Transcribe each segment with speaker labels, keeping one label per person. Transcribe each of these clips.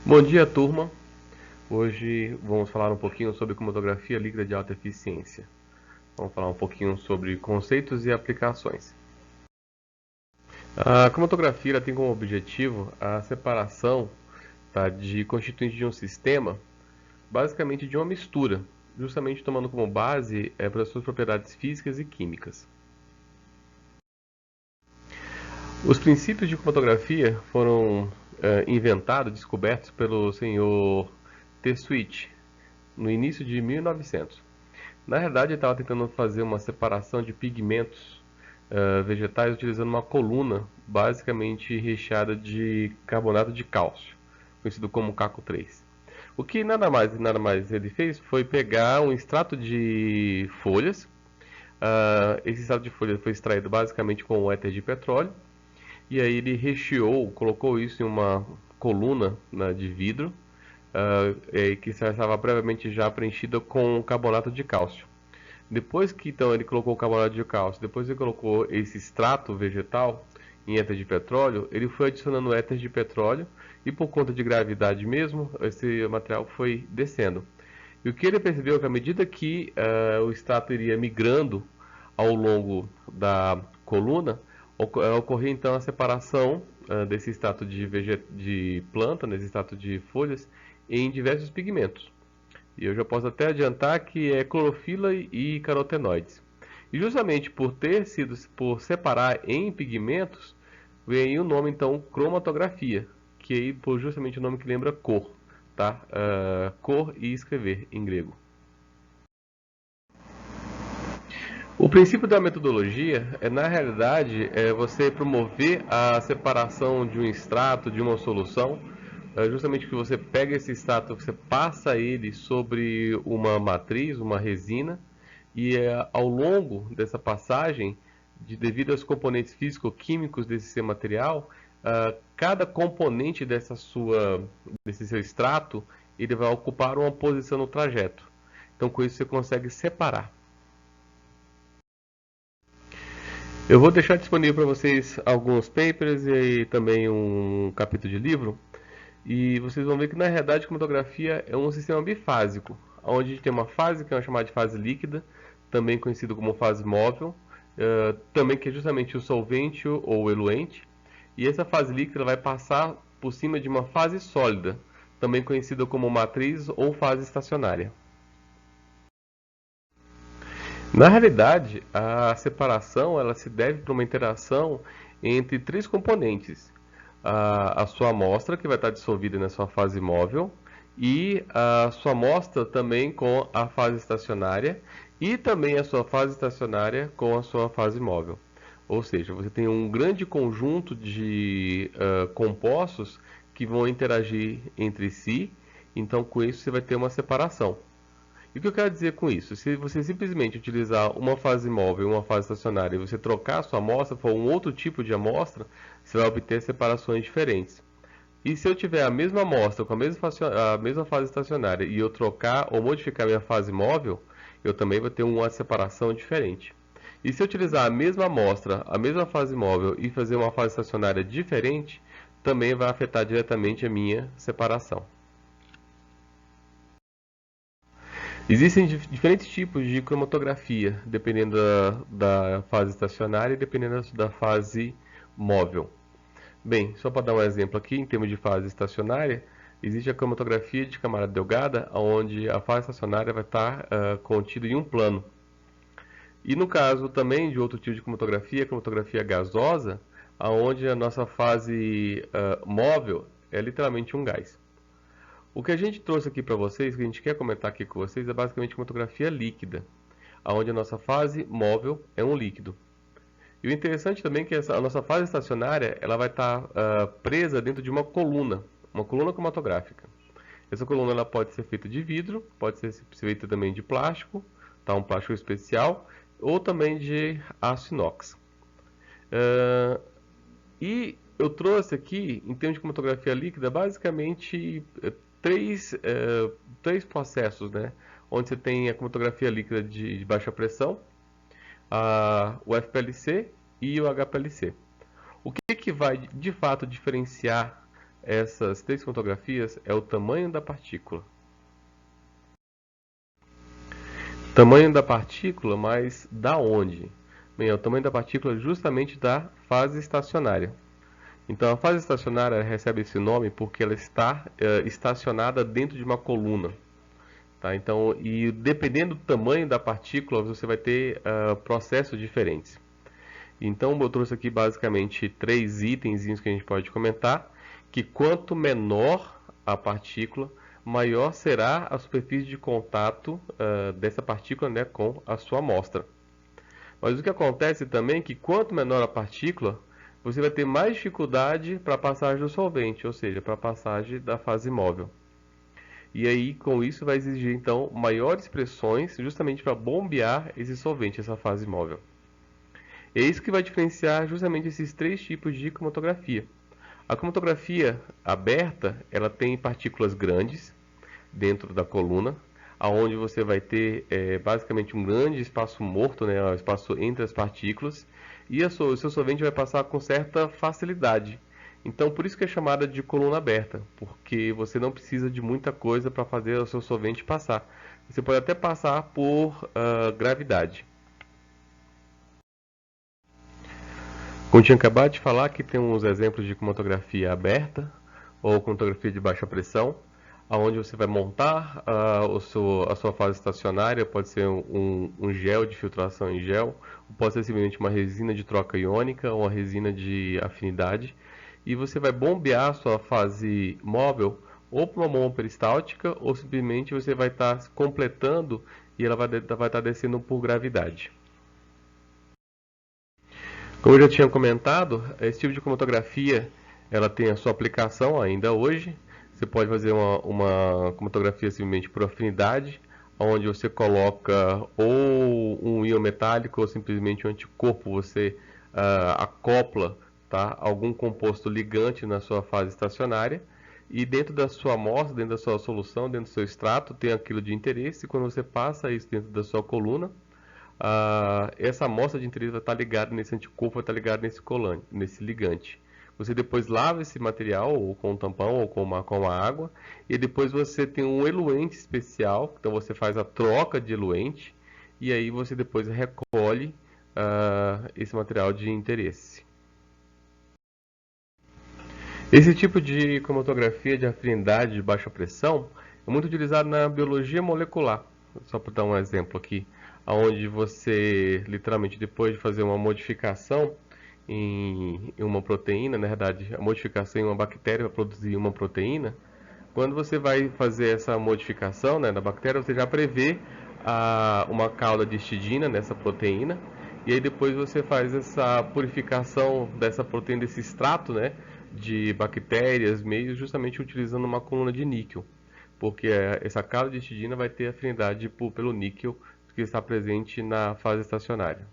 Speaker 1: Bom dia, turma. Hoje vamos falar um pouquinho sobre cromatografia líquida de alta eficiência. Vamos falar um pouquinho sobre conceitos e aplicações. A cromatografia ela tem como objetivo a separação, tá, de constituintes de um sistema, basicamente de uma mistura, justamente tomando como base para suas propriedades físicas e químicas. Os princípios de cromatografia foram inventados, descobertos pelo senhor T. Sweet no início de 1900. Na realidade, ele estava tentando fazer uma separação de pigmentos vegetais utilizando uma coluna basicamente recheada de carbonato de cálcio, conhecido como CaCO3. O que nada mais ele fez foi pegar um extrato de folhas. Esse extrato de folha foi extraído basicamente com o éter de petróleo. E aí ele recheou, colocou isso em uma coluna, né, de vidro, que estava previamente já preenchida com carbonato de cálcio. Depois que então ele colocou o carbonato de cálcio, depois ele colocou esse extrato vegetal em éter de petróleo, ele foi adicionando éter de petróleo e por conta de gravidade mesmo, esse material foi descendo. E o que ele percebeu é que à medida que o extrato iria migrando ao longo da coluna, ocorria então a separação desse extrato de planta, desse extrato de folhas, em diversos pigmentos. E eu já posso até adiantar que é clorofila e carotenoides. E justamente por separar em pigmentos, vem aí o nome então cromatografia, que aí por justamente o nome que lembra cor, tá? Cor e escrever em grego. O princípio da metodologia é, na realidade, você promover a separação de um extrato, de uma solução, justamente que você pega esse extrato, você passa ele sobre uma matriz, uma resina, e ao longo dessa passagem, devido aos componentes físico-químicos desse seu material, cada componente desse seu extrato, ele vai ocupar uma posição no trajeto. Então, com isso, você consegue separar. Eu vou deixar disponível para vocês alguns papers e também um capítulo de livro. E vocês vão ver que na realidade a cromatografia é um sistema bifásico, onde a gente tem uma fase que é chamada de fase líquida, também conhecido como fase móvel, também que é justamente o solvente ou o eluente. E essa fase líquida vai passar por cima de uma fase sólida, também conhecida como matriz ou fase estacionária. Na realidade, a separação ela se deve para uma interação entre três componentes. A sua amostra, que vai estar dissolvida na sua fase móvel, e a sua amostra também com a fase estacionária, e também a sua fase estacionária com a sua fase móvel. Ou seja, você tem um grande conjunto de compostos que vão interagir entre si, então com isso você vai ter uma separação. E o que eu quero dizer com isso? Se você simplesmente utilizar uma fase móvel e uma fase estacionária e você trocar a sua amostra for um outro tipo de amostra, você vai obter separações diferentes. E se eu tiver a mesma amostra com a mesma fase estacionária e eu trocar ou modificar minha fase móvel, eu também vou ter uma separação diferente. E se eu utilizar a mesma amostra, a mesma fase móvel e fazer uma fase estacionária diferente, também vai afetar diretamente a minha separação. Existem diferentes tipos de cromatografia, dependendo da fase estacionária e dependendo da fase móvel. Bem, só para dar um exemplo aqui, em termos de fase estacionária, existe a cromatografia de camada delgada, onde a fase estacionária vai estar contida em um plano. E no caso também de outro tipo de cromatografia, a cromatografia gasosa, onde a nossa fase móvel é literalmente um gás. O que a gente trouxe aqui para vocês, que a gente quer comentar aqui com vocês, é basicamente cromatografia líquida, onde a nossa fase móvel é um líquido. E o interessante também é que a nossa fase estacionária ela vai estar presa dentro de uma coluna cromatográfica. Essa coluna ela pode ser feita de vidro, pode ser feita também de plástico, tá? Um plástico especial, ou também de aço inox. E eu trouxe aqui, em termos de cromatografia líquida, basicamente três processos, né? Onde você tem a cromatografia líquida de baixa pressão, o FPLC e o HPLC. O que vai de fato diferenciar essas três cromatografias é o tamanho da partícula. Tamanho da partícula, mas da onde? Bem, é o tamanho da partícula justamente da fase estacionária. Então, a fase estacionária recebe esse nome porque ela está estacionada dentro de uma coluna. Tá? Então, e dependendo do tamanho da partícula, você vai ter processos diferentes. Então, eu trouxe aqui basicamente três itens que a gente pode comentar, que quanto menor a partícula, maior será a superfície de contato dessa partícula, né, com a sua amostra. Mas o que acontece também é que quanto menor a partícula, você vai ter mais dificuldade para a passagem do solvente, ou seja, para a passagem da fase móvel. E aí, com isso, vai exigir então maiores pressões, justamente para bombear esse solvente, essa fase móvel. É isso que vai diferenciar justamente esses três tipos de cromatografia. A cromatografia aberta, ela tem partículas grandes dentro da coluna, aonde você vai ter basicamente um grande espaço morto, né, um espaço entre as partículas, e o seu solvente vai passar com certa facilidade. Então, por isso que é chamada de coluna aberta, porque você não precisa de muita coisa para fazer o seu solvente passar. Você pode até passar por gravidade. Como tinha acabado de falar, aqui tem uns exemplos de cromatografia aberta ou cromatografia de baixa pressão, onde você vai montar a sua fase estacionária, pode ser um gel de filtração em gel, pode ser simplesmente uma resina de troca iônica ou uma resina de afinidade, e você vai bombear a sua fase móvel ou para uma mão peristáltica ou simplesmente você vai estar completando e ela vai estar descendo por gravidade. Como eu já tinha comentado, esse tipo de cromatografia ela tem a sua aplicação ainda hoje. Você pode fazer uma cromatografia simplesmente por afinidade, onde você coloca ou um íon metálico ou simplesmente um anticorpo, você acopla, tá, algum composto ligante na sua fase estacionária e dentro da sua amostra, dentro da sua solução, dentro do seu extrato, tem aquilo de interesse. Quando você passa isso dentro da sua coluna, essa amostra de interesse vai estar ligada nesse anticorpo, vai estar ligada nesse colante, nesse ligante. Você depois lava esse material ou com um tampão ou com uma água e depois você tem um eluente especial, então você faz a troca de eluente e aí você depois recolhe esse material de interesse. Esse tipo de cromatografia de afinidade de baixa pressão é muito utilizado na biologia molecular. Só para dar um exemplo aqui, onde você, literalmente, depois de fazer uma modificação em uma proteína, na verdade, a modificação em uma bactéria para produzir uma proteína, quando você vai fazer essa modificação, né, da bactéria, você já prevê uma cauda de histidina nessa proteína, e aí depois você faz essa purificação dessa proteína, desse extrato, né, de bactérias, meios, justamente utilizando uma coluna de níquel, porque essa cauda de histidina vai ter afinidade pelo níquel que está presente na fase estacionária.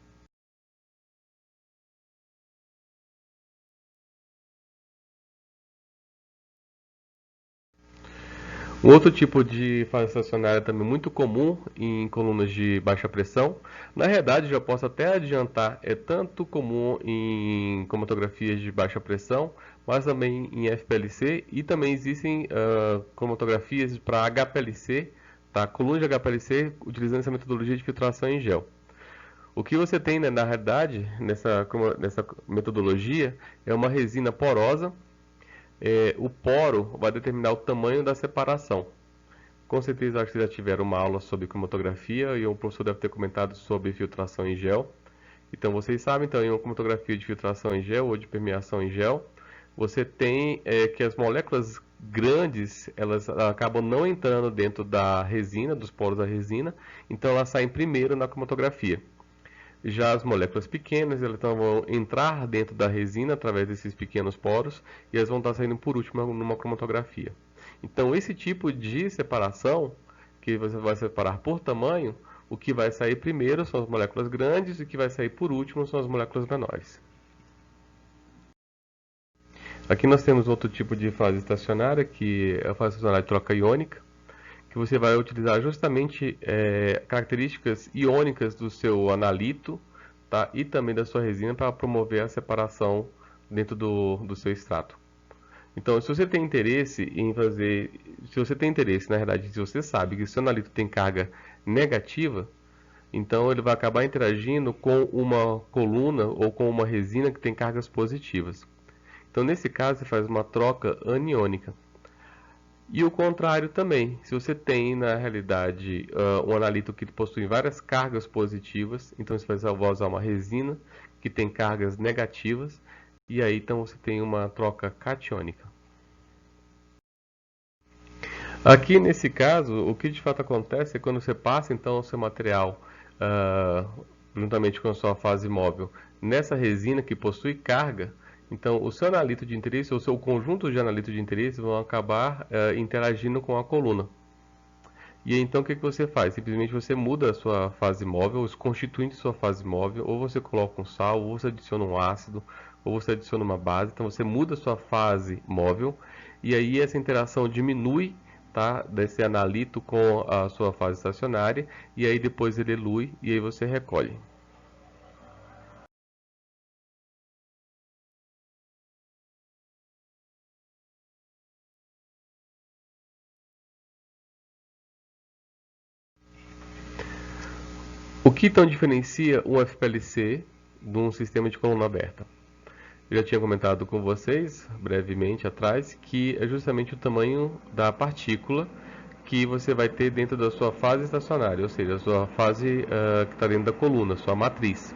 Speaker 1: Um outro tipo de fase estacionária também muito comum em colunas de baixa pressão, na realidade já posso até adiantar, é tanto comum em cromatografias de baixa pressão, mas também em FPLC e também existem cromatografias para HPLC, tá? Colunas de HPLC utilizando essa metodologia de filtração em gel. O que você tem, né, na realidade, nessa metodologia, é uma resina porosa. O poro vai determinar o tamanho da separação. Com certeza, acho que já tiveram uma aula sobre cromatografia e o professor deve ter comentado sobre filtração em gel. Então, vocês sabem, então, em uma cromatografia de filtração em gel ou de permeação em gel, você tem que as moléculas grandes, elas acabam não entrando dentro da resina, dos poros da resina, então elas saem primeiro na cromatografia. Já as moléculas pequenas, elas vão entrar dentro da resina através desses pequenos poros e elas vão estar saindo por último numa cromatografia. Então, esse tipo de separação, que você vai separar por tamanho, o que vai sair primeiro são as moléculas grandes e o que vai sair por último são as moléculas menores. Aqui nós temos outro tipo de fase estacionária, que é a fase estacionária de troca iônica, que você vai utilizar justamente características iônicas do seu analito, tá? E também da sua resina para promover a separação dentro do seu extrato. Então, se você tem interesse em fazer, se você tem interesse, na verdade, se você sabe que o seu analito tem carga negativa, então ele vai acabar interagindo com uma coluna ou com uma resina que tem cargas positivas. Então, nesse caso, você faz uma troca aniônica. E o contrário também, se você tem, na realidade, um analito que possui várias cargas positivas, então você vai usar uma resina que tem cargas negativas, e aí então você tem uma troca catiônica. Aqui nesse caso, o que de fato acontece é quando você passa então o seu material ah, juntamente com a sua fase móvel nessa resina que possui carga, então o seu analito de interesse ou o seu conjunto de analito de interesse vão acabar interagindo com a coluna. E aí, então o que que você faz? Simplesmente você muda a sua fase móvel, os constituintes de sua fase móvel, ou você coloca um sal, ou você adiciona um ácido, ou você adiciona uma base. Então você muda a sua fase móvel e aí essa interação diminui, tá, desse analito com a sua fase estacionária e aí depois ele elui e aí você recolhe. O que então diferencia um FPLC de um sistema de coluna aberta? Eu já tinha comentado com vocês brevemente atrás que é justamente o tamanho da partícula que você vai ter dentro da sua fase estacionária, ou seja, a sua fase que está dentro da coluna, sua matriz.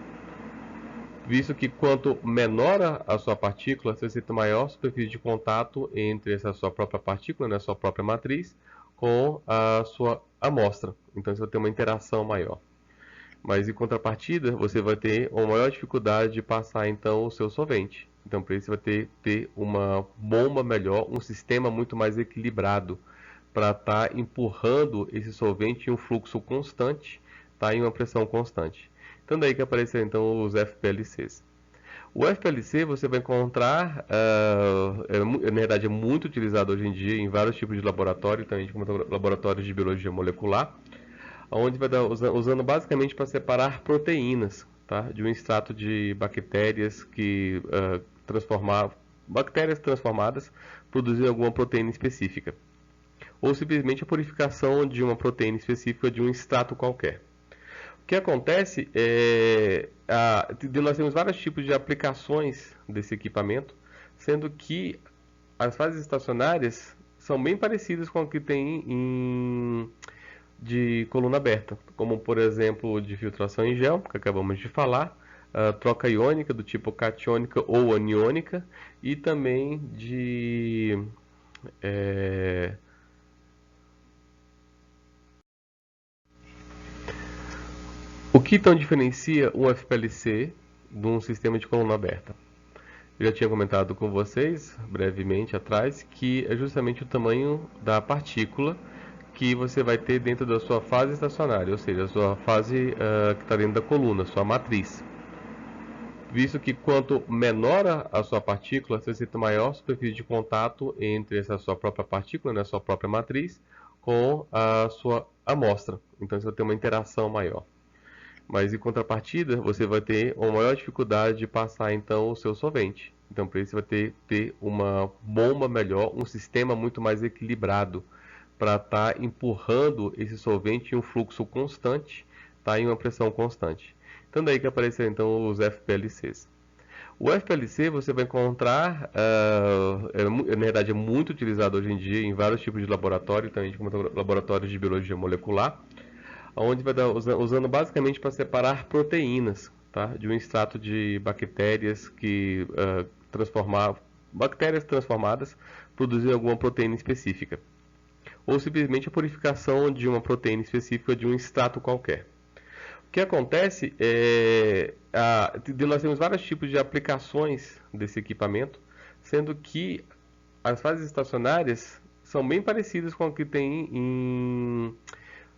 Speaker 1: Visto que quanto menor a sua partícula, você tem maior superfície de contato entre essa sua própria partícula, né, a sua própria matriz, com a sua amostra. Então você vai ter uma interação maior. Mas em contrapartida, você vai ter uma maior dificuldade de passar então o seu solvente. Então, para isso, você vai ter uma bomba melhor, um sistema muito mais equilibrado para estar empurrando esse solvente em um fluxo constante, tá, em uma pressão constante. Então, daí que aparecem então os FPLCs. O FPLC você vai encontrar, na verdade é muito utilizado hoje em dia em vários tipos de laboratório, também como laboratórios de biologia molecular, onde vai dar, usando basicamente para separar proteínas, tá, de um extrato de bactérias que bactérias transformadas produzindo alguma proteína específica, ou simplesmente a purificação de uma proteína específica de um extrato qualquer. O que acontece é nós temos vários tipos de aplicações desse equipamento, sendo que as fases estacionárias são bem parecidas com o que tem de coluna aberta, como por exemplo de filtração em gel, que acabamos de falar, a troca iônica do tipo catiônica ou aniônica, e também de é, o que então diferencia um FPLC de um sistema de coluna aberta? Eu já tinha comentado com vocês brevemente atrás que é justamente o tamanho da partícula que você vai ter dentro da sua fase estacionária, ou seja, a sua fase que está dentro da coluna, sua matriz. Visto que quanto menor a sua partícula, você tem maior superfície de contato entre essa sua própria partícula, né, a sua própria matriz, com a sua amostra. Então você vai ter uma interação maior. Mas em contrapartida, você vai ter uma maior dificuldade de passar então o seu solvente. Então, para isso, você vai ter uma bomba melhor, um sistema muito mais equilibrado para estar empurrando esse solvente em um fluxo constante, tá, em uma pressão constante. Então, daí que aparecem então os FPLCs. O FPLC você vai encontrar, na verdade é muito utilizado hoje em dia em vários tipos de laboratório, também como laboratórios de biologia molecular, onde vai dar, usando basicamente para separar proteínas, tá, de um extrato de bactérias que bactérias transformadas produzindo alguma proteína específica, ou simplesmente a purificação de uma proteína específica de um extrato qualquer. O que acontece é nós temos vários tipos de aplicações desse equipamento, sendo que as fases estacionárias são bem parecidas com o que tem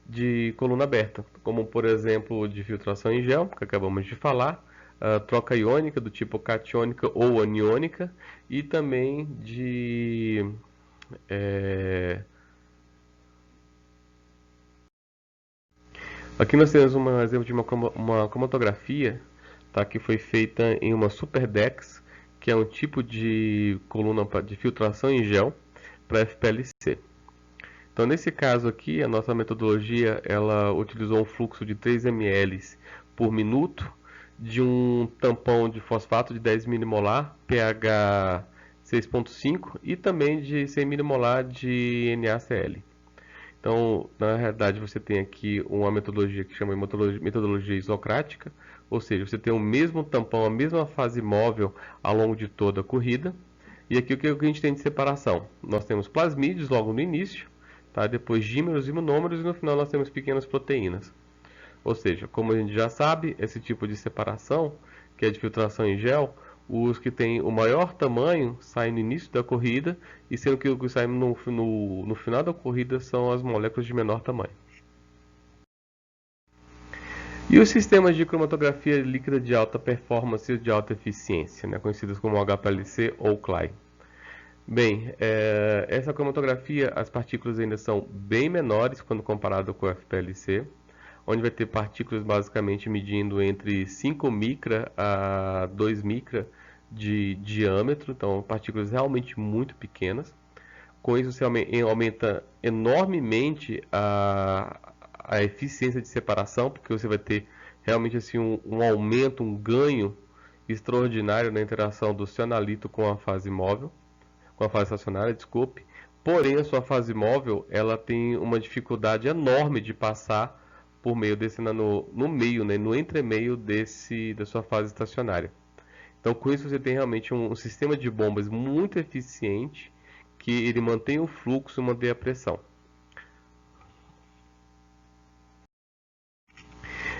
Speaker 1: de coluna aberta, como por exemplo de filtração em gel, que acabamos de falar, a troca iônica do tipo catiônica ou aniônica, e também de é... aqui nós temos um exemplo de uma cromatografia, tá, que foi feita em uma Super Dex, que é um tipo de coluna de filtração em gel para FPLC. Então, nesse caso aqui, a nossa metodologia ela utilizou um fluxo de 3 ml por minuto de um tampão de fosfato de 10 milimolar, pH 6,5 e também de 100 milimolar de NaCl. Então, na realidade, você tem aqui uma metodologia que chama de metodologia isocrática, ou seja, você tem o mesmo tampão, a mesma fase móvel ao longo de toda a corrida. E aqui o que a gente tem de separação? Nós temos plasmídeos logo no início, tá? Depois dímeros e monômeros e no final nós temos pequenas proteínas. Ou seja, como a gente já sabe, esse tipo de separação, que é de filtração em gel, os que têm o maior tamanho saem no início da corrida, e sendo que os que saem no final da corrida são as moléculas de menor tamanho. E os sistemas de cromatografia líquida de alta performance e de alta eficiência, né, conhecidos como HPLC ou CLY. Bem, essa cromatografia, as partículas ainda são bem menores quando comparado com o FPLC, onde vai ter partículas basicamente medindo entre 5 micra a 2 micra de diâmetro, então partículas realmente muito pequenas. Com isso você aumenta enormemente a eficiência de separação, porque você vai ter realmente assim, um aumento, um ganho extraordinário na interação do seu analito com a fase móvel, com a fase estacionária, desculpe. Porém, a sua fase móvel ela tem uma dificuldade enorme de passar por meio desse no meio, né, no entremeio da sua fase estacionária. Então, com isso você tem realmente um sistema de bombas muito eficiente que ele mantém o fluxo, mantém a pressão.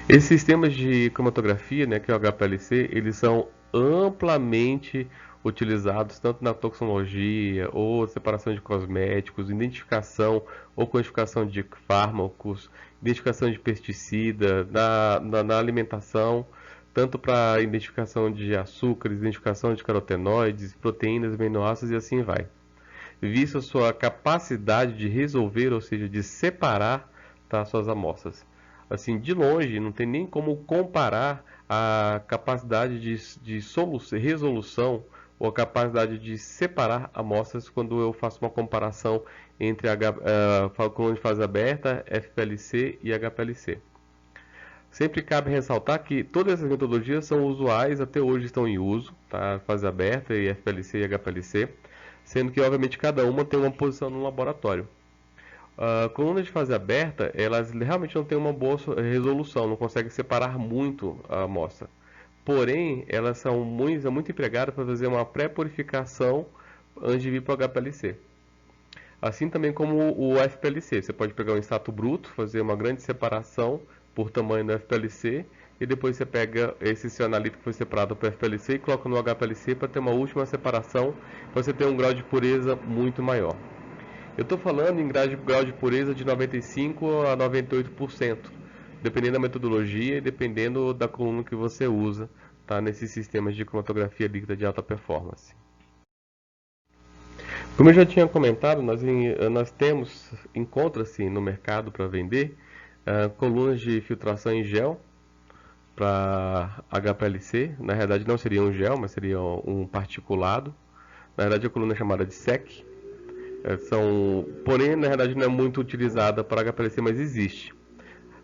Speaker 1: Esses sistemas de cromatografia, né, que é o HPLC, eles são amplamente utilizados tanto na toxicologia ou separação de cosméticos, identificação ou quantificação de fármacos, identificação de pesticida, na alimentação, tanto para identificação de açúcares, identificação de carotenoides, proteínas, aminoácidos e assim vai. Visto a sua capacidade de resolver, ou seja, de separar, tá, suas amostras. Assim, de longe, não tem nem como comparar a capacidade de resolução ou a capacidade de separar amostras quando eu faço uma comparação entre coluna de fase aberta, FPLC e HPLC. Sempre cabe ressaltar que todas essas metodologias são usuais, até hoje estão em uso, tá? Fase aberta e FPLC e HPLC, sendo que obviamente cada uma tem uma posição no laboratório. Colunas de fase aberta, elas realmente não têm uma boa resolução, não conseguem separar muito a amostra. Porém, elas são muito empregadas para fazer uma pré-purificação antes de vir para o HPLC. Assim também como o FPLC, você pode pegar um extrato bruto, fazer uma grande separação por tamanho do FPLC, e depois você pega esse seu analito que foi separado para o FPLC e coloca no HPLC para ter uma última separação, para você ter um grau de pureza muito maior. Eu estou falando em grau de pureza de 95% a 98%, dependendo da metodologia e dependendo da coluna que você usa, tá, nesses sistemas de cromatografia líquida de alta performance. Como eu já tinha comentado, nós encontra-se no mercado para vender colunas de filtração em gel para HPLC. Na realidade não seria um gel, mas seria um particulado. Na verdade a coluna é chamada de SEC. Porém, na verdade, não é muito utilizada para HPLC, mas existe.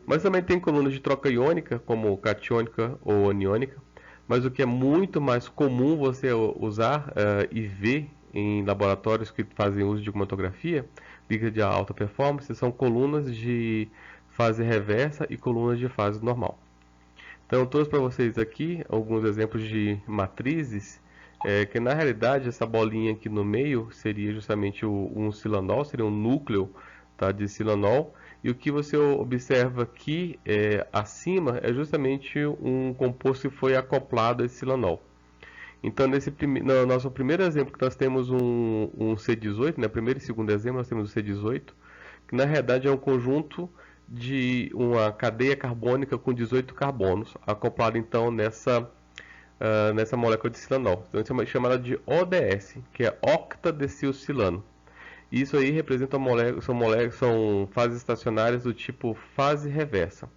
Speaker 1: Mas também tem colunas de troca iônica, como catiônica ou aniônica. Mas o que é muito mais comum você usar e ver em laboratórios que fazem uso de cromatografia líquida de alta performance são colunas de fase reversa e colunas de fase normal. Então, eu trouxe para vocês aqui alguns exemplos de matrizes que na realidade essa bolinha aqui no meio seria justamente um silanol, seria um núcleo, tá, de silanol, e o que você observa aqui acima é justamente um composto que foi acoplado a esse silanol. Então no nosso primeiro exemplo que nós temos um C18, né, primeiro e segundo exemplo nós temos o C18, que na realidade é um conjunto de uma cadeia carbônica com 18 carbonos, acoplado então nessa molécula de silanol. Então é chamada de ODS, que é octadecilcilano. Isso aí representa são fases estacionárias do tipo fase reversa.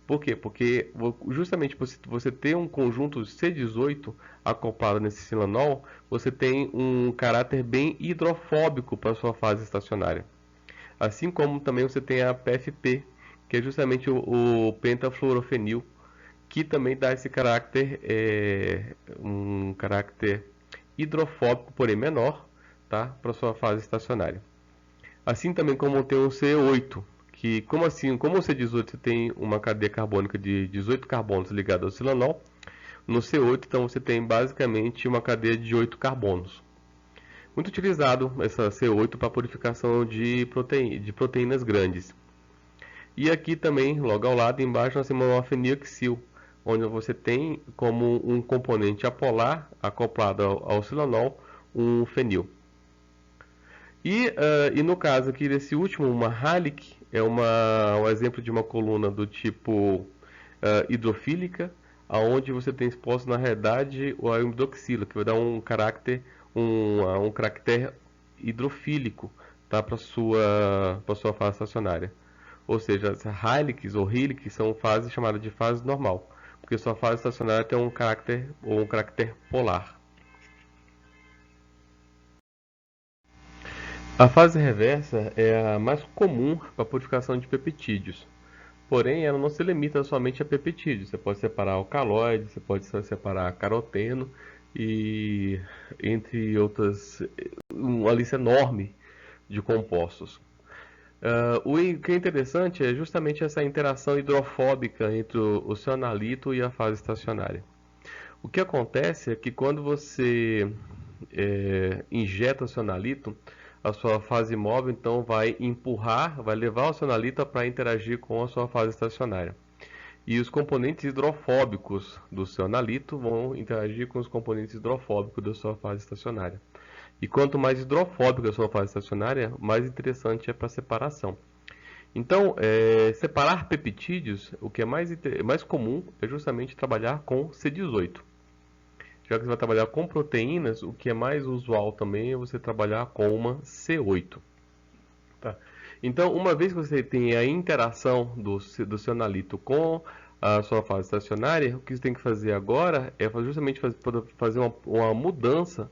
Speaker 1: Por quê? Porque justamente você ter um conjunto C18 acoplado nesse silanol, você tem um caráter bem hidrofóbico para sua fase estacionária. Assim como também você tem a PFP, que é justamente o pentafluorofenil, que também dá esse caráter, um caráter hidrofóbico, porém menor, tá? Para sua fase estacionária. Assim também como tem o C8, que como o C18 tem uma cadeia carbônica de 18 carbonos ligada ao silanol, no C8 então você tem basicamente uma cadeia de 8 carbonos. Muito utilizado essa C8 para purificação de proteínas grandes. E aqui também, logo ao lado, embaixo, nós temos uma fenilxil, onde você tem como um componente apolar acoplado ao silanol um fenil. E no caso aqui desse último, uma halic, é um exemplo de uma coluna do tipo hidrofílica, aonde você tem exposto na realidade o amidoxila, que vai dar um caráter hidrofílico, tá, para sua fase estacionária. Ou seja, as hálix ou hílix são fases chamadas de fase normal, porque sua fase estacionária tem um caráter polar. A fase reversa é a mais comum para a purificação de peptídeos. Porém, ela não se limita somente a peptídeos. Você pode separar alcaloides, você pode separar caroteno e entre outras, uma lista enorme de compostos. O que é interessante é justamente essa interação hidrofóbica entre o cianalito e a fase estacionária. O que acontece é que quando você injeta o cianalito, a sua fase móvel então vai levar o cianalito para interagir com a sua fase estacionária. E os componentes hidrofóbicos do cianalito vão interagir com os componentes hidrofóbicos da sua fase estacionária. E quanto mais hidrofóbica a sua fase estacionária, mais interessante é para a separação. Então, separar peptídeos, o que é mais comum é justamente trabalhar com C18. Já que você vai trabalhar com proteínas, o que é mais usual também é você trabalhar com uma C8. Tá? Então, uma vez que você tem a interação do cianalito com a sua fase estacionária, o que você tem que fazer agora é justamente fazer uma mudança,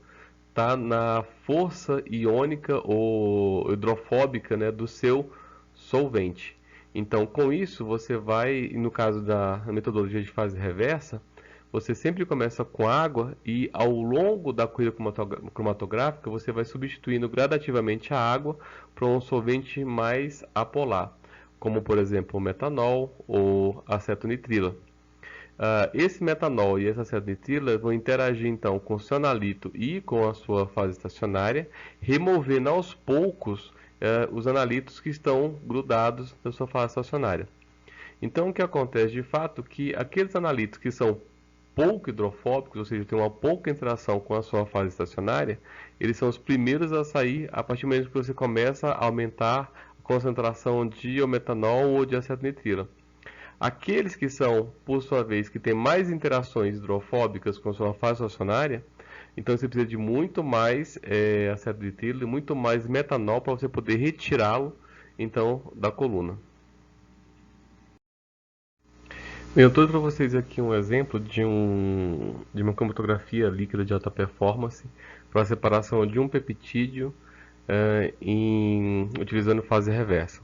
Speaker 1: tá, na força iônica ou hidrofóbica, né, do seu solvente. Então, com isso, você vai, no caso da metodologia de fase reversa, você sempre começa com água e ao longo da corrida cromatográfica você vai substituindo gradativamente a água por um solvente mais apolar, como por exemplo o metanol ou acetonitrila. Esse metanol e essa acetonitrila vão interagir então com o cianalito e com a sua fase estacionária, removendo aos poucos os analitos que estão grudados na sua fase estacionária. Então o que acontece de fato é que aqueles analitos que são pouco hidrofóbicos, ou seja, tem uma pouca interação com a sua fase estacionária, eles são os primeiros a sair a partir do momento que você começa a aumentar a concentração de metanol ou de acetonitrila. Aqueles que são, por sua vez, que têm mais interações hidrofóbicas com a sua fase estacionária, então você precisa de muito mais acetonitrila e muito mais metanol para você poder retirá-lo então da coluna. Eu trouxe para vocês aqui um exemplo de uma cromatografia líquida de alta performance para a separação de um peptídeo utilizando fase reversa.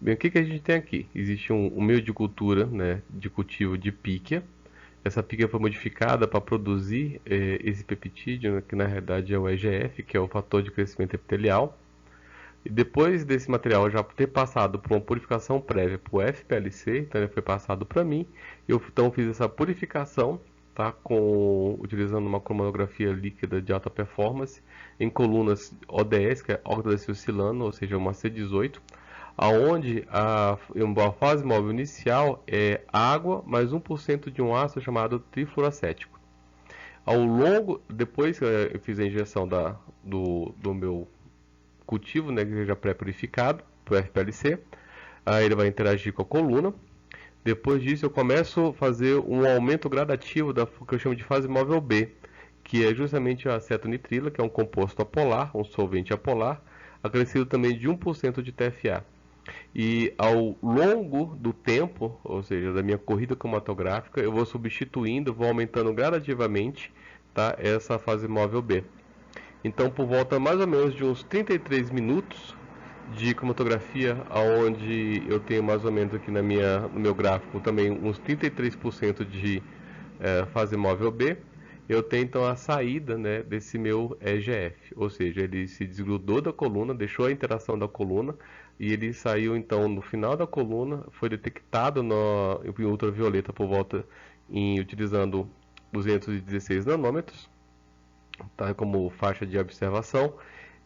Speaker 1: Bem, o que a gente tem aqui? Existe um meio de cultura, né, de cultivo de píquia. Essa píquia foi modificada para produzir esse peptídeo, né, que na realidade é o EGF, que é o fator de crescimento epitelial. E depois desse material já ter passado por uma purificação prévia para o FPLC, então ele foi passado para mim, eu então fiz essa purificação, tá, utilizando uma cromatografia líquida de alta performance em colunas ODS, que é octadecilcilano, ou seja, uma C18, aonde a fase móvel inicial é água mais 1% de um ácido chamado trifluoracético. Depois que eu fiz a injeção do meu cultivo, né, que já pré-purificado para o FPLC, aí ele vai interagir com a coluna. Depois disso eu começo a fazer um aumento gradativo da que eu chamo de fase móvel B, que é justamente a acetonitrila, que é um composto apolar, um solvente apolar, acrescido também de 1% de TFA. E ao longo do tempo, ou seja, da minha corrida cromatográfica, eu vou substituindo, vou aumentando gradativamente, tá, essa fase móvel B. Então, por volta mais ou menos de uns 33 minutos de cromatografia, onde eu tenho mais ou menos aqui no meu gráfico também uns 33% de fase móvel B, eu tenho então a saída, né, desse meu EGF, ou seja, ele se desgrudou da coluna, deixou a interação da coluna e ele saiu então no final da coluna, foi detectado em ultravioleta por volta utilizando 216 nanômetros, tá, como faixa de observação,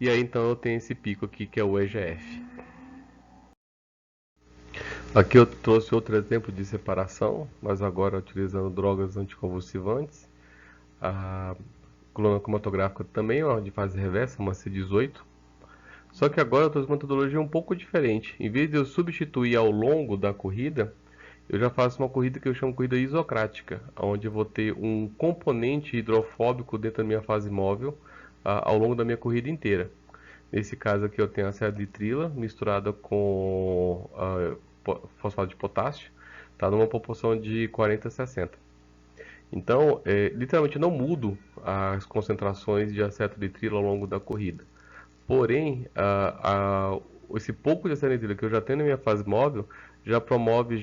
Speaker 1: e aí então eu tenho esse pico aqui que é o EGF. Aqui eu trouxe outro exemplo de separação, mas agora utilizando drogas anticonvulsivantes. A coluna cromatográfica também é de fase reversa, uma C18. Só que agora eu trouxe uma metodologia um pouco diferente. Em vez de eu substituir ao longo da corrida, eu já faço uma corrida que eu chamo de corrida isocrática, onde eu vou ter um componente hidrofóbico dentro da minha fase móvel ao longo da minha corrida inteira. Nesse caso aqui eu tenho a acetaldinitrila misturada com fosfato de potássio, tá numa proporção de 40-60. Então, literalmente não mudo as concentrações de acetaldinitrila ao longo da corrida. Porém, esse pouco de acetaldinitrila que eu já tenho na minha fase móvel já promove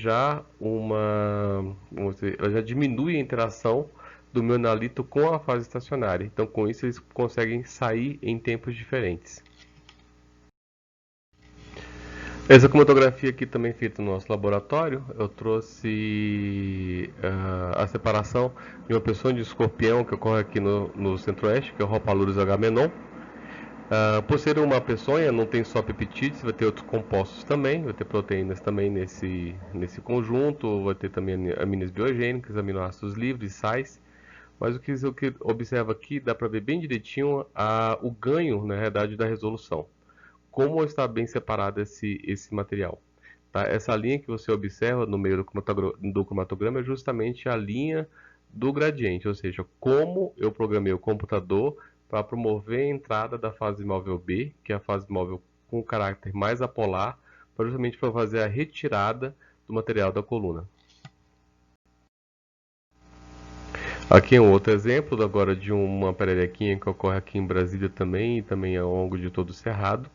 Speaker 1: ela já diminui a interação do meu analito com a fase estacionária. Então, com isso, eles conseguem sair em tempos diferentes. Essa cromatografia aqui também feita no nosso laboratório, eu trouxe a separação de uma peçonha de escorpião que ocorre aqui no centro-oeste, que é o Rhopalurus agamenon. Por ser uma peçonha, não tem só peptídeos, vai ter outros compostos também, vai ter proteínas também nesse conjunto, vai ter também aminas biogênicas, aminoácidos livres, sais. Mas o que observa aqui, dá para ver bem direitinho o ganho, na realidade, da resolução. Como está bem separado esse material. Tá? Essa linha que você observa no meio do cromatograma é justamente a linha do gradiente, ou seja, como eu programei o computador para promover a entrada da fase móvel B, que é a fase móvel com o caráter mais apolar, justamente para fazer a retirada do material da coluna. Aqui é um outro exemplo agora de uma pererequinha que ocorre aqui em Brasília também, e também ao longo de todo o Cerrado,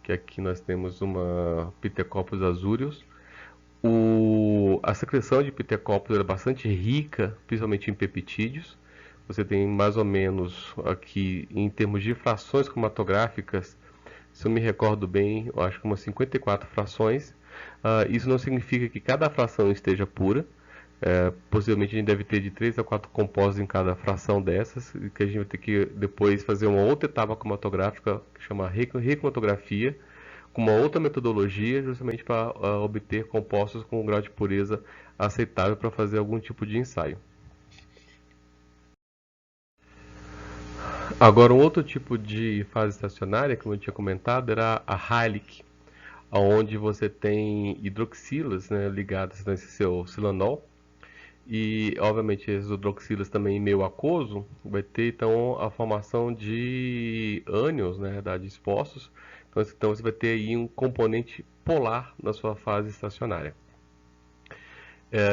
Speaker 1: que aqui nós temos uma Pithecophilus azureus. A secreção de Pithecophilus é bastante rica, principalmente em peptídeos. Você tem mais ou menos aqui, em termos de frações cromatográficas, se eu me recordo bem, eu acho que umas 54 frações. Isso não significa que cada fração esteja pura. Possivelmente a gente deve ter de 3 a 4 compostos em cada fração dessas, que a gente vai ter que depois fazer uma outra etapa cromatográfica, que chama recromatografia, com uma outra metodologia, justamente para obter compostos com um grau de pureza aceitável para fazer algum tipo de ensaio. Agora, um outro tipo de fase estacionária, como eu tinha comentado, era a Heilig, onde você tem hidroxilas, né, ligadas nesse seu silanol. E, obviamente, esses hidroxilas também meio aquoso, vai ter, então, a formação de ânions, né, expostos. Então, você vai ter aí um componente polar na sua fase estacionária.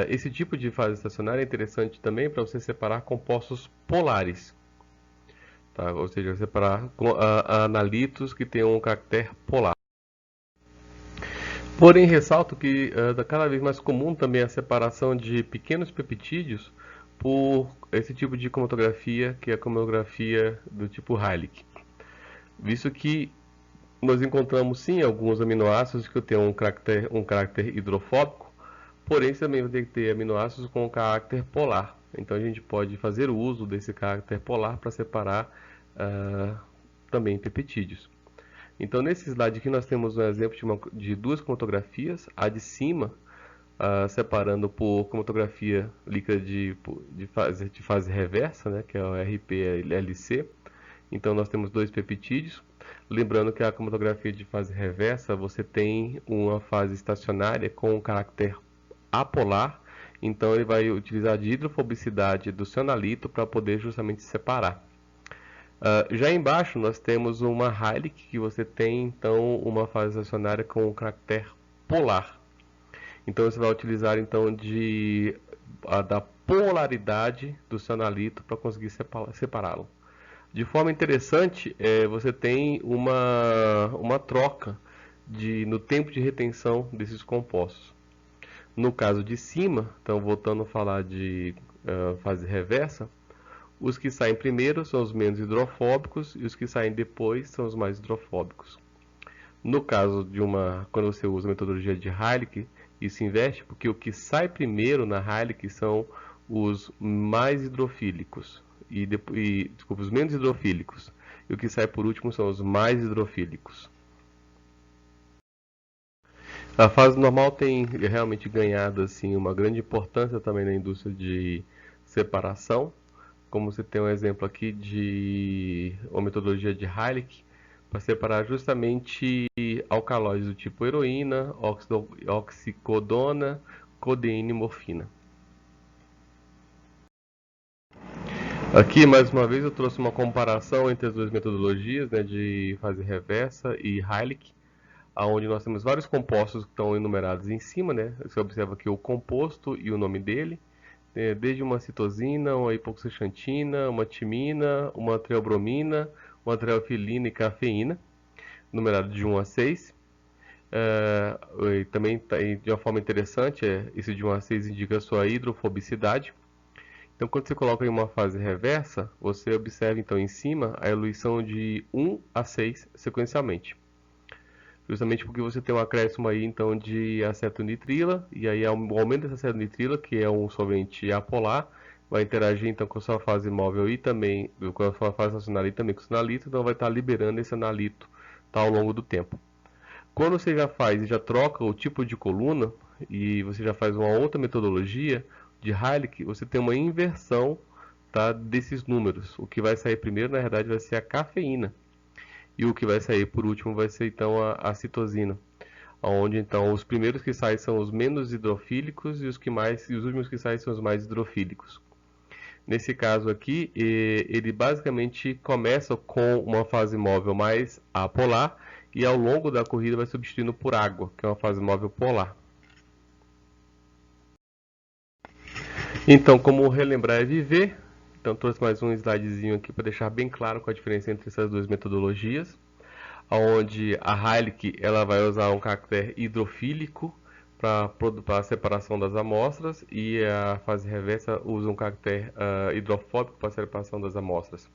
Speaker 1: Esse tipo de fase estacionária é interessante também para você separar compostos polares. Tá? Ou seja, separar analitos que tenham um caractere polar. Porém, ressalto que está cada vez mais comum também a separação de pequenos peptídeos por esse tipo de cromatografia, que é a cromatografia do tipo Heilig. Visto que nós encontramos sim alguns aminoácidos que têm um caráter hidrofóbico, porém também vai ter que ter aminoácidos com caráter polar. Então a gente pode fazer uso desse caráter polar para separar também peptídeos. Então nesse slide aqui nós temos um exemplo de duas cromatografias, a de cima separando por cromatografia líquida de fase reversa, né, que é o RPLC. Então nós temos dois peptídeos. Lembrando que a cromatografia de fase reversa você tem uma fase estacionária com um caráter apolar, então ele vai utilizar de hidrofobicidade do seu analito para poder justamente separar. Já embaixo nós temos uma Heilig, que você tem então uma fase estacionária com um caráter polar. Então você vai utilizar então da polaridade do seu analito para conseguir separá-lo. De forma interessante, você tem uma troca no tempo de retenção desses compostos. No caso de cima, então voltando a falar de fase reversa, os que saem primeiro são os menos hidrofóbicos e os que saem depois são os mais hidrofóbicos. No caso quando você usa a metodologia de Heilicke, isso inverte porque o que sai primeiro na Heilicke são os mais hidrofílicos desculpa, os menos hidrofílicos. E o que sai por último são os mais hidrofílicos. A fase normal tem realmente ganhado assim, uma grande importância também na indústria de separação. Como você tem um exemplo aqui de uma metodologia de Heilicke, para separar justamente alcaloides do tipo heroína, oxicodona, codeína e morfina. Aqui, mais uma vez, eu trouxe uma comparação entre as duas metodologias, né, de fase reversa e Heilicke, onde nós temos vários compostos que estão enumerados em cima, né? Você observa aqui o composto e o nome dele, desde uma citosina, uma hipoxantina, uma timina, uma treobromina, uma treofilina e cafeína, numerado de 1 a 6. E também, de uma forma interessante, esse de 1 a 6 indica a sua hidrofobicidade. Então, quando você coloca em uma fase reversa, você observa então em cima a eluição de 1 a 6 sequencialmente. Justamente porque você tem um acréscimo aí então de acetonitrila, e aí o aumento dessa acetonitrila, que é um solvente apolar, vai interagir então com a sua fase móvel e também com a sua fase estacionária e também com o sinalito, então vai estar liberando esse analito ao longo do tempo. Quando você já faz e já troca o tipo de coluna e você já faz uma outra metodologia de Heilicke, você tem uma inversão, tá, desses números. O que vai sair primeiro, na verdade, vai ser a cafeína. E o que vai sair por último vai ser então a citosina. Onde então os primeiros que saem são os menos hidrofílicos e os últimos que saem são os mais hidrofílicos. Nesse caso aqui, ele basicamente começa com uma fase móvel mais apolar e ao longo da corrida vai substituindo por água, que é uma fase móvel polar. Então, como relembrar é viver, então trouxe mais um slidezinho aqui para deixar bem claro qual a diferença entre essas duas metodologias, onde a Heilicke ela vai usar um caractere hidrofílico para a separação das amostras e a fase reversa usa um caractere hidrofóbico para a separação das amostras.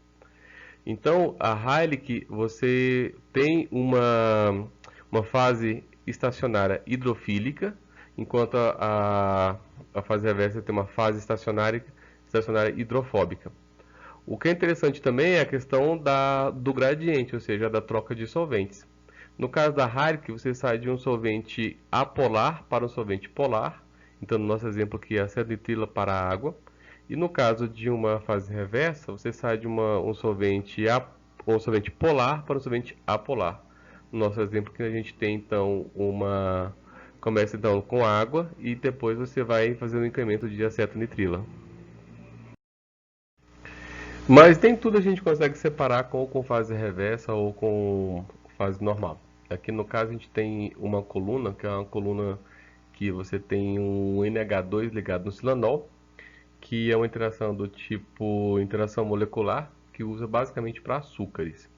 Speaker 1: Então, a Heilicke, você tem uma fase estacionária hidrofílica, enquanto a fase reversa tem uma fase estacionária hidrofóbica. O que é interessante também é a questão do gradiente, ou seja, da troca de solventes. No caso da Heilicke, você sai de um solvente apolar para um solvente polar. Então, no nosso exemplo aqui, a acetonitrila para a água. E no caso de uma fase reversa, você sai de um solvente polar para um solvente apolar. No nosso exemplo que a gente tem então começa então com água e depois você vai fazendo um incremento de acetonitrila. Mas nem tudo a gente consegue separar com fase reversa ou com fase normal. Aqui no caso a gente tem uma coluna, que é uma coluna que você tem um NH2 ligado no silanol, que é uma interação do tipo interação molecular, que usa basicamente para açúcares.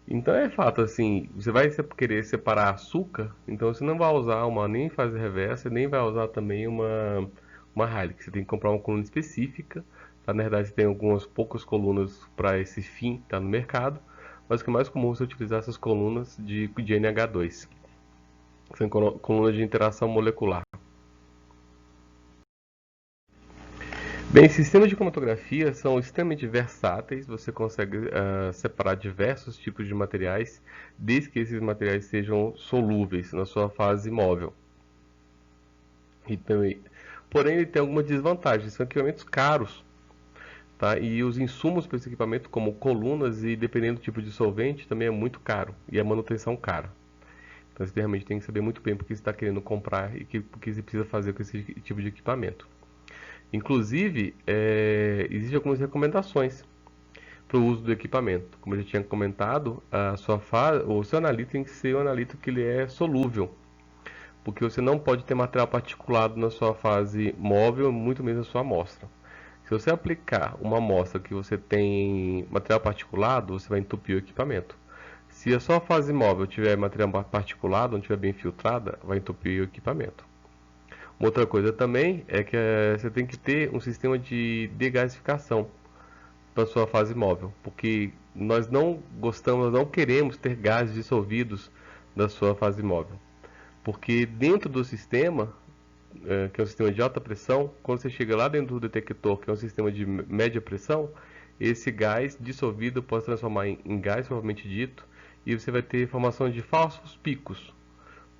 Speaker 1: Então é fato, assim, você vai querer separar açúcar, então você não vai usar nem fase reversa, nem vai usar também uma Heilicke. Você tem que comprar uma coluna específica, tá? Na verdade, você tem algumas poucas colunas para esse fim, tá no mercado, mas o que é mais comum é você utilizar essas colunas de NH2, que são colunas de interação molecular. Bem, sistemas de cromatografia são extremamente versáteis, você consegue separar diversos tipos de materiais, desde que esses materiais sejam solúveis na sua fase móvel. Porém, ele tem algumas desvantagens, são equipamentos caros, tá? E os insumos para esse equipamento, como colunas e dependendo do tipo de solvente, também é muito caro, e a manutenção cara. Então você realmente tem que saber muito bem o que você está querendo comprar e o que você precisa fazer com esse tipo de equipamento. Inclusive, existem algumas recomendações para o uso do equipamento. Como eu já tinha comentado, o seu analito tem que ser um analito que ele é solúvel, porque você não pode ter material particulado na sua fase móvel, muito menos na sua amostra. Se você aplicar uma amostra que você tem material particulado, você vai entupir o equipamento. Se a sua fase móvel tiver material particulado, não estiver bem filtrada, vai entupir o equipamento. Uma outra coisa também é que você tem que ter um sistema de degasificação para sua fase móvel, porque nós não gostamos, nós não queremos ter gases dissolvidos da sua fase móvel, porque dentro do sistema, que é um sistema de alta pressão, quando você chega lá dentro do detector, que é um sistema de média pressão, esse gás dissolvido pode se transformar em gás propriamente dito, e você vai ter formação de falsos picos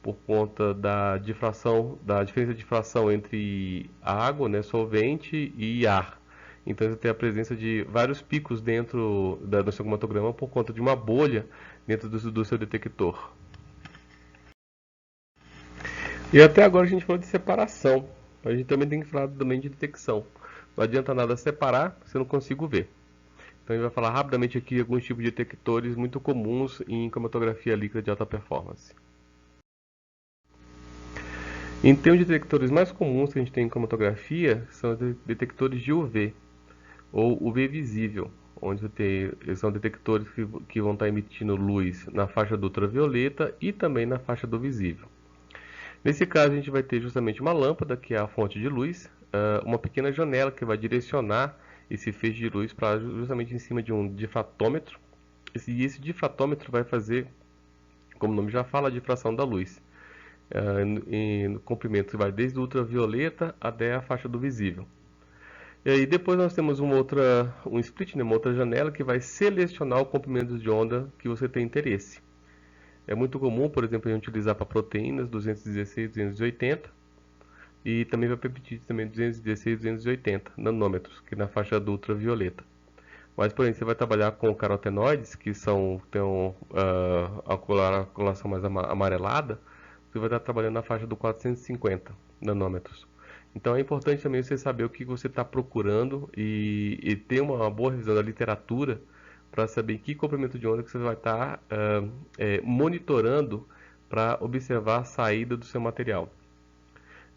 Speaker 1: por conta da difração, da diferença de difração entre água, né, solvente, e ar. Então você tem a presença de vários picos dentro do seu cromatograma por conta de uma bolha dentro do seu detector. E até agora a gente falou de separação. A gente também tem que falar também de detecção. Não adianta nada separar se eu não consigo ver. Então a gente vai falar rapidamente aqui de alguns tipos de detectores muito comuns em cromatografia líquida de alta performance. Em termos de detectores mais comuns que a gente tem em cromatografia, são os detectores de UV, ou UV visível, onde são detectores que vão estar emitindo luz na faixa do ultravioleta e também na faixa do visível. Nesse caso, a gente vai ter justamente uma lâmpada, que é a fonte de luz, uma pequena janela que vai direcionar esse feixe de luz para justamente em cima de um difratômetro. E esse difratômetro vai fazer, como o nome já fala, a difração da luz. No comprimento vai desde o ultravioleta até a faixa do visível. E aí depois nós temos um split, né, uma outra janela que vai selecionar o comprimento de onda que você tem interesse. É muito comum, por exemplo, a gente utilizar para proteínas 216, 280 e também para peptídeos também 216, 280 nanômetros, que é na faixa do ultravioleta. Mas, porém, você vai trabalhar com carotenoides, que têm a coloração mais amarelada, você vai estar trabalhando na faixa do 450 nanômetros. Então é importante também você saber o que você está procurando e ter uma boa revisão da literatura para saber que comprimento de onda que você vai estar monitorando para observar a saída do seu material.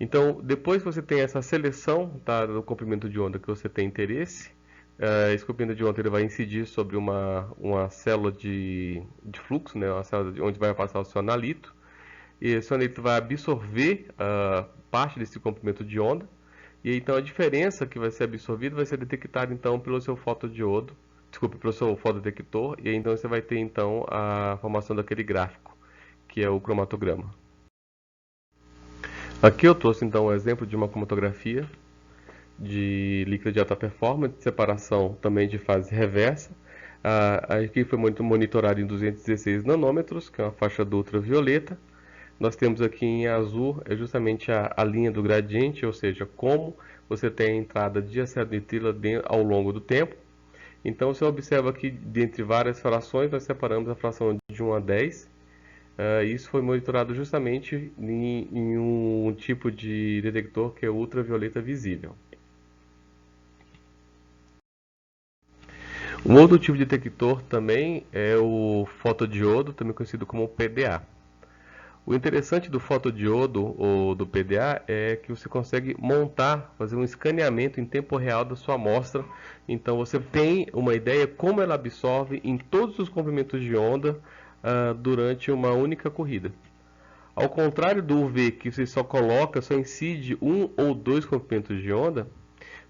Speaker 1: Então, depois que você tem essa seleção, tá, do comprimento de onda que você tem interesse, esse comprimento de onda ele vai incidir sobre uma célula de fluxo, né, uma célula onde vai passar o seu analito, e esse analito vai absorver parte desse comprimento de onda, e então a diferença que vai ser absorvida vai ser detectada então pelo seu fotodiodo, desculpe, pelo seu fotodetector, e aí, então você vai ter então a formação daquele gráfico, que é o cromatograma. Aqui eu trouxe então um exemplo de uma cromatografia de líquido de alta performance, de separação também de fase reversa. Aqui foi monitorado em 216 nanômetros, que é uma faixa do ultravioleta. Nós temos aqui em azul justamente a linha do gradiente, ou seja, como você tem a entrada de ácido nitrilo ao longo do tempo. Então você observa que dentre várias frações nós separamos a fração de 1 a 10. Isso foi monitorado justamente em um tipo de detector que é o ultravioleta visível. Um outro tipo de detector também é o fotodiodo, também conhecido como PDA. O interessante do fotodiodo ou do PDA é que você consegue fazer um escaneamento em tempo real da sua amostra. Então você tem uma ideia como ela absorve em todos os comprimentos de onda durante uma única corrida. Ao contrário do UV, que você só incide um ou dois comprimentos de onda,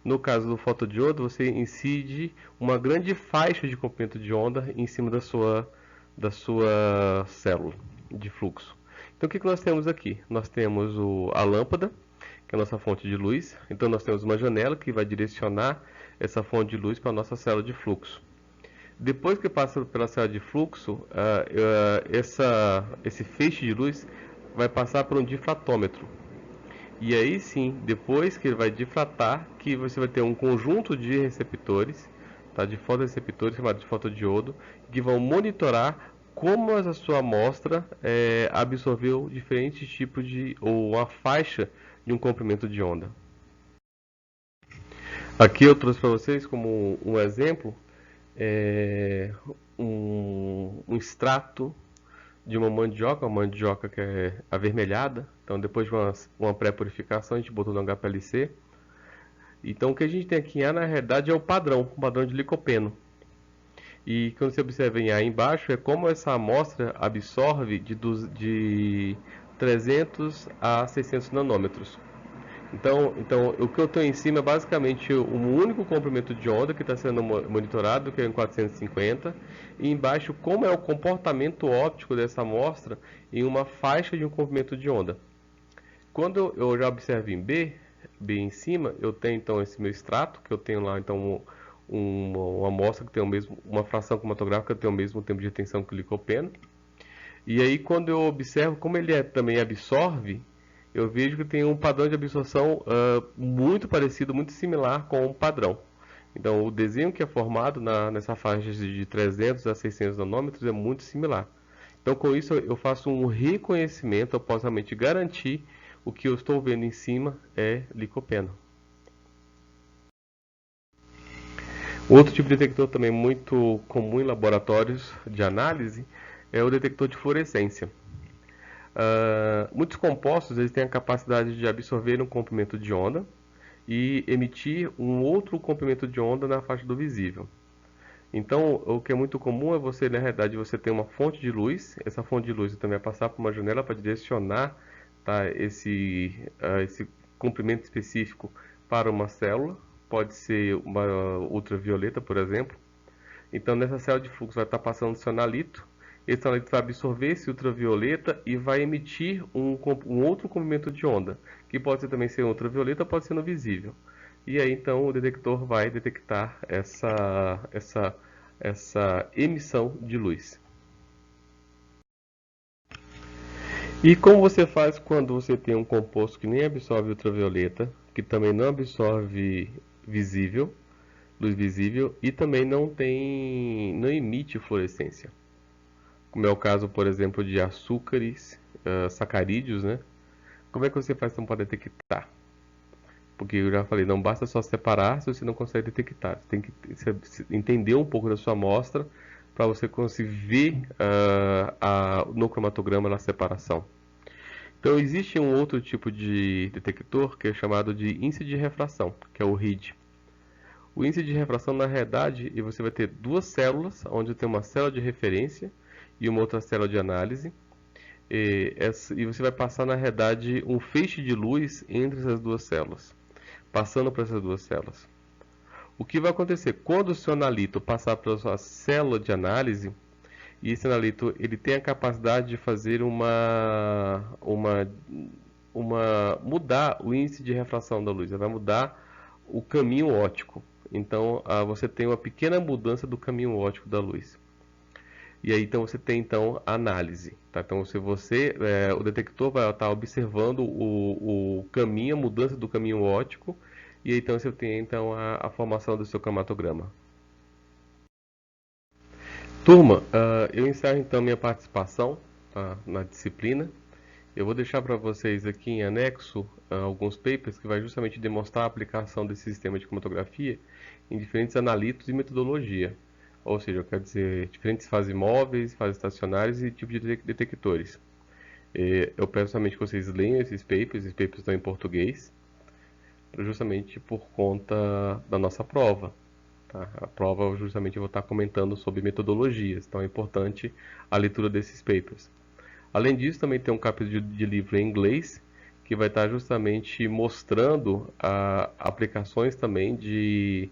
Speaker 1: no caso do fotodiodo você incide uma grande faixa de comprimento de onda em cima da sua célula de fluxo. Então o que nós temos aqui? Nós temos a lâmpada, que é a nossa fonte de luz. Então nós temos uma janela que vai direcionar essa fonte de luz para a nossa célula de fluxo. Depois que passa pela célula de fluxo, esse feixe de luz vai passar por um difratômetro. E aí sim, depois que ele vai difratar, que você vai ter um conjunto de receptores, tá, de fotoreceptores chamados de fotodiodo, que vão monitorar como a sua amostra absorveu diferentes tipos ou uma faixa de um comprimento de onda. Aqui eu trouxe para vocês como um exemplo um extrato de uma mandioca que é avermelhada. Então, depois de uma pré-purificação, a gente botou no HPLC. Então, o que a gente tem aqui, na realidade, é o padrão de licopeno. E quando você observa em A embaixo, é como essa amostra absorve de 300 a 600 nanômetros. Então, o que eu tenho em cima é basicamente um único comprimento de onda que está sendo monitorado, que é em 450, e embaixo como é o comportamento óptico dessa amostra em uma faixa de um comprimento de onda. Quando eu já observo em B em cima, eu tenho então esse meu extrato, que eu tenho lá então uma amostra que tem uma fração cromatográfica que tem o mesmo tempo de retenção que o licopeno. E aí quando eu observo como ele também absorve, eu vejo que tem um padrão de absorção muito parecido, muito similar com o padrão. Então, o desenho que é formado nessa faixa de 300 a 600 nanômetros é muito similar. Então, com isso, eu faço um reconhecimento, eu posso realmente garantir o que eu estou vendo em cima é licopeno. Outro tipo de detector também muito comum em laboratórios de análise é o detector de fluorescência. Muitos compostos eles têm a capacidade de absorver um comprimento de onda e emitir um outro comprimento de onda na faixa do visível. Então, o que é muito comum é você, na realidade, você ter uma fonte de luz. Essa fonte de luz também vai passar por uma janela para direcionar, tá, esse comprimento específico para uma célula. Pode ser uma ultravioleta, por exemplo. Então, nessa célula de fluxo vai estar passando o cionalito. Esse cionalito vai absorver esse ultravioleta e vai emitir um outro comprimento de onda, que pode ser também ser ultravioleta, pode ser no visível. E aí, então, o detector vai detectar essa emissão de luz. E como você faz quando você tem um composto que nem absorve ultravioleta, que também não absorve luz visível e também não emite fluorescência? Como é o caso, por exemplo, de açúcares, sacarídeos, né? Como é que você faz então para detectar? Porque eu já falei, não basta só separar se você não consegue detectar. Você tem que entender um pouco da sua amostra para você conseguir ver no cromatograma a separação. Então existe um outro tipo de detector que é chamado de índice de refração, que é o RID. O índice de refração, na realidade, você vai ter duas células, onde tem uma célula de referência e uma outra célula de análise. E você vai passar, na realidade, um feixe de luz entre essas duas células, passando por essas duas células. O que vai acontecer? Quando o seu analito passar pela sua célula de análise, e esse analito ele tem a capacidade de fazer mudar o índice de refração da luz, ele vai mudar o caminho óptico. Então, você tem uma pequena mudança do caminho óptico da luz. E aí, então, você tem então a análise. Tá? Então, se o detector vai estar observando o caminho, a mudança do caminho óptico, e aí, então você tem então a formação do seu cromatograma. Turma, eu encerro então minha participação, tá, na disciplina. Eu vou deixar para vocês aqui em anexo alguns papers que vai justamente demonstrar a aplicação desse sistema de cromatografia em diferentes analitos e metodologia. Ou seja, eu quero dizer, diferentes fases móveis, fases estacionárias e tipos de detectores. Eu peço somente que vocês leiam esses papers estão em português, justamente por conta da nossa prova. Tá? A prova, justamente, eu vou estar comentando sobre metodologias, então é importante a leitura desses papers. Além disso, também tem um capítulo de livro em inglês, que vai estar justamente mostrando aplicações também de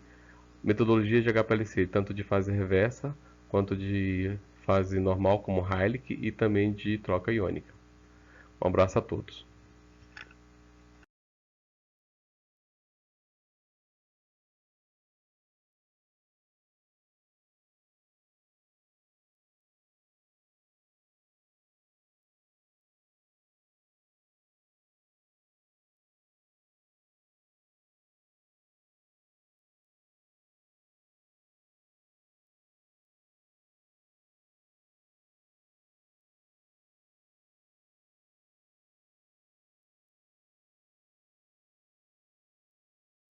Speaker 1: metodologias de HPLC, tanto de fase reversa, quanto de fase normal, como Heilig, e também de troca iônica. Um abraço a todos.